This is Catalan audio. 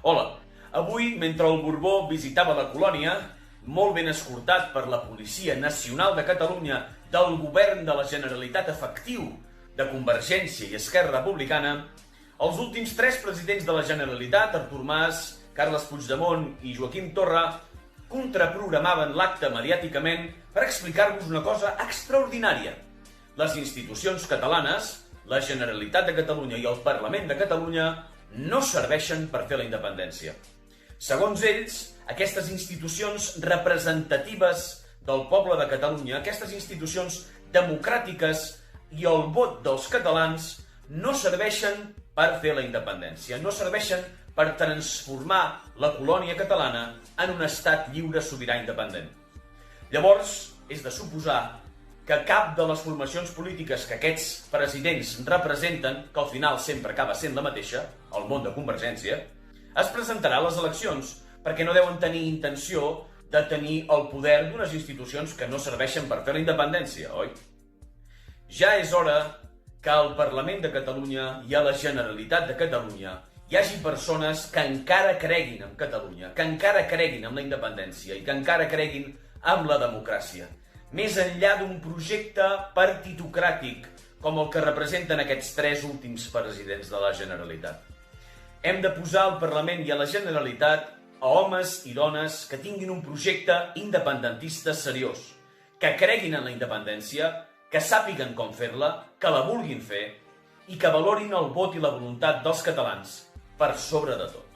Hola, avui, mentre el Borbó visitava la colònia, molt ben escortat per la Policia Nacional de Catalunya del govern de la Generalitat efectiu de Convergència i Esquerra Republicana, els últims 3 presidents de la Generalitat, Artur Mas, Carles Puigdemont i Joaquim Torra, contraprogramaven l'acte mediàticament per explicar-vos una cosa extraordinària. Les institucions catalanes, la Generalitat de Catalunya i el Parlament de Catalunya no serveixen per fer la independència. Segons ells, aquestes institucions representatives del poble de Catalunya, aquestes institucions democràtiques i el vot dels catalans no serveixen per fer la independència, no serveixen per transformar la colònia catalana en un estat lliure, sobirà, independent. Llavors, és de suposar que cap de les formacions polítiques que aquests presidents representen, que al final sempre acaba sent la mateixa, el món de Convergència, es presentarà a les eleccions, perquè no deuen tenir intenció de tenir el poder d'unes institucions que no serveixen per fer la independència, oi? Ja és hora que al Parlament de Catalunya i a la Generalitat de Catalunya hi hagi persones que encara creguin en Catalunya, que encara creguin en la independència i que encara creguin en la democràcia, més enllà d'un projecte partitocràtic com el que representen aquests 3 últims presidents de la Generalitat. Hem de posar al Parlament i a la Generalitat a homes i dones que tinguin un projecte independentista seriós, que creguin en la independència, que sàpiguen com fer-la, que la vulguin fer i que valorin el vot i la voluntat dels catalans per sobre de tot.